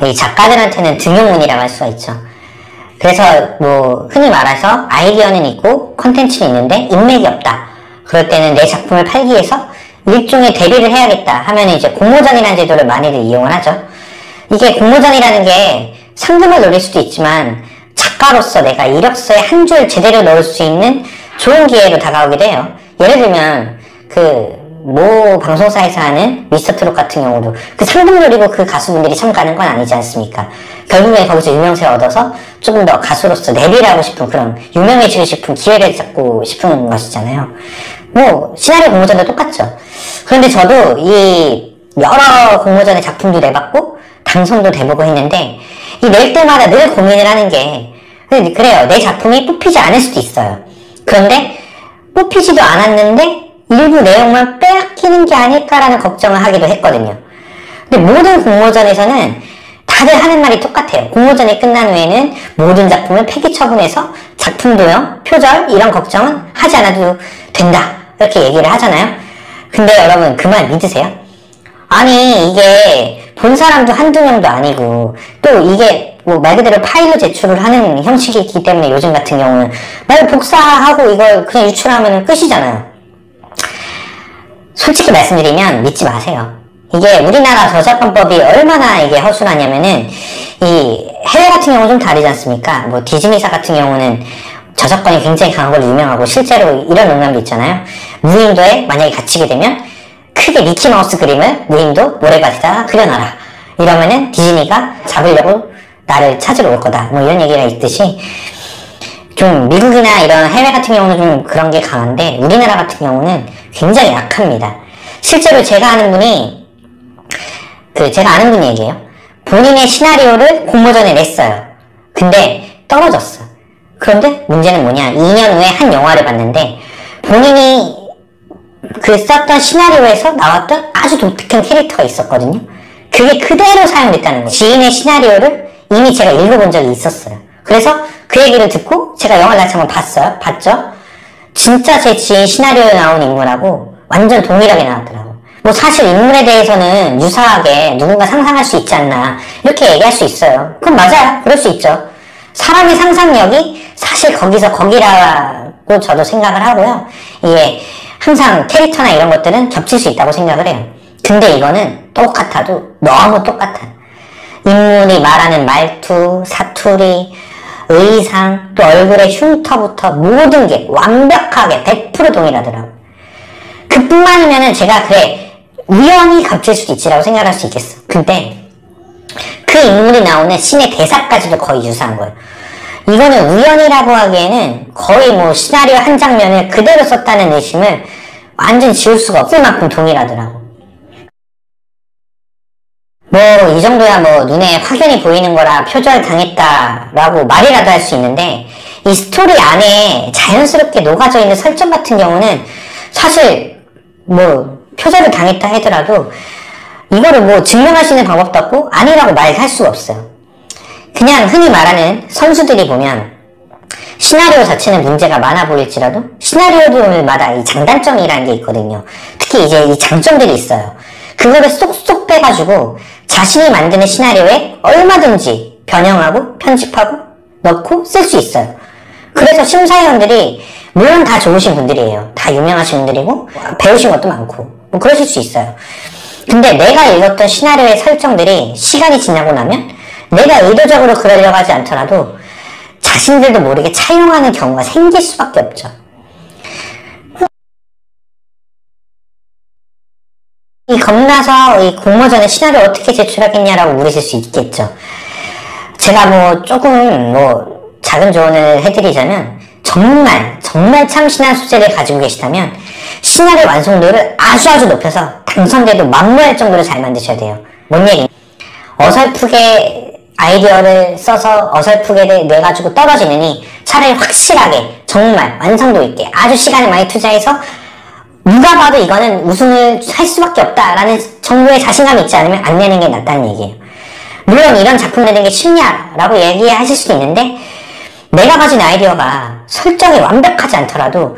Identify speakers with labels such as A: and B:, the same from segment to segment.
A: 이 작가들한테는 등용문이라고 할 수가 있죠. 그래서 뭐 흔히 말해서 아이디어는 있고 콘텐츠는 있는데 인맥이 없다. 그럴 때는 내 작품을 팔기 위해서 일종의 대비를 해야겠다 하면 이제 공모전이라는 제도를 많이들 이용을 하죠. 이게 공모전이라는 게 상금을 노릴 수도 있지만 작가로서 내가 이력서에 한 줄 제대로 넣을 수 있는 좋은 기회로 다가오기도 해요. 예를 들면 모 방송사에서 하는 미스터트롯 같은 경우도 그 상금 노리고 그 가수분들이 참가하는 건 아니지 않습니까? 결국에 거기서 유명세를 얻어서 조금 더 가수로서 데뷔를 하고 싶은 그런 유명해지고 싶은 기회를 잡고 싶은 것이잖아요. 뭐 시나리오 공모전도 똑같죠. 그런데 저도 이 여러 공모전의 작품도 내봤고 당선도 돼보고 했는데 이 낼 때마다 늘 고민을 하는 게 그래요. 내 작품이 뽑히지 않을 수도 있어요. 그런데 뽑히지도 않았는데 일부 내용만 빼앗기는 게 아닐까라는 걱정을 하기도 했거든요. 근데 모든 공모전에서는 다들 하는 말이 똑같아요. 공모전이 끝난 후에는 모든 작품을 폐기 처분해서 작품 도용, 표절 이런 걱정은 하지 않아도 된다 이렇게 얘기를 하잖아요. 근데 여러분 그 말 믿으세요? 아니 이게 본 사람도 한두 명도 아니고 또 이게 뭐 말 그대로 파일로 제출을 하는 형식이기 때문에 요즘 같은 경우는 말 복사하고 이걸 그냥 유출하면 끝이잖아요. 솔직히 말씀드리면 믿지 마세요. 이게 우리나라 저작권법이 얼마나 이게 허술하냐면은 이 해외 같은 경우는 좀 다르지 않습니까? 뭐 디즈니사 같은 경우는 저작권이 굉장히 강한 걸로 유명하고 실제로 이런 농담도 있잖아요. 무인도에 만약에 갇히게 되면 크게 미키마우스 그림을 무인도 모래밭에다가 그려놔라. 이러면은 디즈니가 잡으려고 나를 찾으러 올 거다. 뭐 이런 얘기가 있듯이 좀 미국이나 이런 해외 같은 경우는 좀 그런 게 강한데 우리나라 같은 경우는 굉장히 약합니다. 실제로 제가 아는 분이 얘기예요. 본인의 시나리오를 공모전에 냈어요. 근데 떨어졌어. 그런데 문제는 뭐냐? 2년 후에 한 영화를 봤는데 본인이 썼던 시나리오에서 나왔던 아주 독특한 캐릭터가 있었거든요. 그게 그대로 사용됐다는 거예요. 지인의 시나리오를 이미 제가 읽어본 적이 있었어요. 그래서 그 얘기를 듣고 제가 영화를 다시 한번 봤죠. 진짜 제 지인 시나리오에 나온 인물하고 완전 동일하게 나왔더라고. 뭐 사실 인물에 대해서는 유사하게 누군가 상상할 수 있지 않나 이렇게 얘기할 수 있어요. 그건 맞아요. 그럴 수 있죠. 사람의 상상력이 사실 거기서 거기라고 저도 생각을 하고요. 이게 항상 캐릭터나 이런 것들은 겹칠 수 있다고 생각을 해요. 근데 이거는 똑같아도 너무 똑같아요. 인물이 말하는 말투, 사투리, 의상, 또 얼굴의 흉터부터 모든 게 완벽하게 100% 동일하더라고요. 그뿐만이면은 제가 우연히 겹칠 수도 있지라고 생각할 수 있겠어. 근데 그 인물이 나오는 씬의 대사까지도 거의 유사한 거예요. 이거는 우연이라고 하기에는 거의 뭐 시나리오 한 장면을 그대로 썼다는 의심을 완전 지울 수가 없을 만큼 동일하더라고. 뭐 이 정도야 뭐 눈에 확연히 보이는 거라 표절 당했다라고 말이라도 할 수 있는데 이 스토리 안에 자연스럽게 녹아져 있는 설정 같은 경우는 사실 뭐 표절을 당했다 하더라도 이거를 뭐 증명할 수 있는 방법도 없고 아니라고 말할 수가 없어요. 그냥 흔히 말하는 선수들이 보면 시나리오 자체는 문제가 많아 보일지라도 시나리오들마다 이 장단점이라는 게 있거든요. 특히 이제 이 장점들이 있어요. 그거를 쏙쏙 빼가지고 자신이 만드는 시나리오에 얼마든지 변형하고 편집하고 넣고 쓸 수 있어요. 그래서 심사위원들이 물론 다 좋으신 분들이에요. 다 유명하신 분들이고 배우신 것도 많고 뭐 그러실 수 있어요. 근데 내가 읽었던 시나리오의 설정들이 시간이 지나고 나면 내가 의도적으로 그러려고 하지 않더라도 자신들도 모르게 차용하는 경우가 생길 수밖에 없죠. 이 겁나서 이 공모전에 시나리오 어떻게 제출하겠냐라고 물으실 수 있겠죠. 제가 뭐 조금 뭐 작은 조언을 해드리자면 정말 참신한 소재를 가지고 계시다면 시나리오 완성도를 아주 높여서 당선돼도 막무할 정도로 잘 만드셔야 돼요. 뭔 얘기? 어설프게 아이디어를 써서 어설프게 내가지고 떨어지느니 차라리 확실하게 정말 완성도 있게 아주 시간을 많이 투자해서 누가 봐도 이거는 우승을 할 수밖에 없다라는 정도의 자신감이 있지 않으면 안 내는 게 낫다는 얘기예요. 물론 이런 작품 내는 게 쉽냐라고 얘기하실 수도 있는데 내가 가진 아이디어가 설정이 완벽하지 않더라도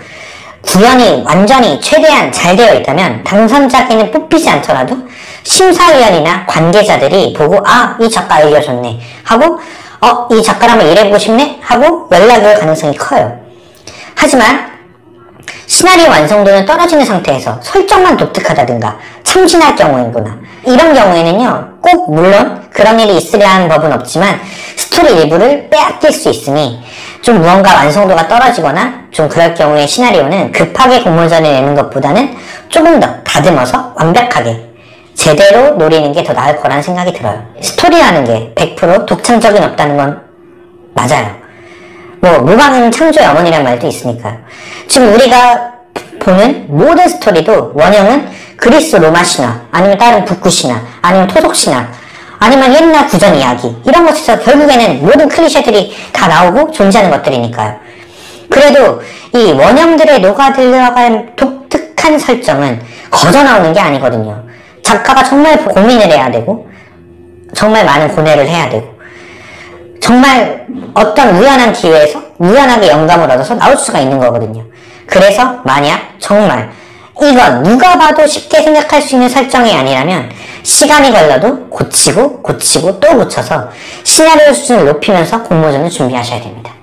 A: 구현이 완전히 최대한 잘 되어 있다면 당선자에게는 뽑히지 않더라도 심사위원이나 관계자들이 보고 아, 이 작가 아이디어 좋네 하고 이 작가랑 한번 일해보고 싶네 하고 연락이 올 가능성이 커요. 하지만 시나리오 완성도는 떨어지는 상태에서 설정만 독특하다든가 참신할 경우이거나 이런 경우에는요, 꼭 물론 그런 일이 있으려 하는 법은 없지만 스토리 일부를 빼앗길 수 있으니 좀 무언가 완성도가 떨어지거나 좀 그럴 경우에 시나리오는 급하게 공모전에 내는 것보다는 조금 더 다듬어서 완벽하게 제대로 노리는 게 더 나을 거라는 생각이 들어요. 스토리라는 게 100% 독창적인 없다는 건 맞아요. 뭐 무방은 창조의 어머니라는 말도 있으니까요. 지금 우리가 보는 모든 스토리도 원형은 그리스 로마 신화, 아니면 다른 북구 신화, 아니면 토속 신화, 아니면 옛날 구전 이야기 이런 것에서 결국에는 모든 클리셰들이 다 나오고 존재하는 것들이니까요. 그래도 이 원형들에 녹아들어간 독특한 설정은 거저 나오는 게 아니거든요. 작가가 정말 고민을 해야 되고 정말 많은 고뇌를 해야 되고 정말 어떤 우연한 기회에서 우연하게 영감을 얻어서 나올 수가 있는 거거든요. 그래서 만약 정말 이건 누가 봐도 쉽게 생각할 수 있는 설정이 아니라면 시간이 걸려도 고치고 또 고쳐서 시나리오 수준을 높이면서 공모전을 준비하셔야 됩니다.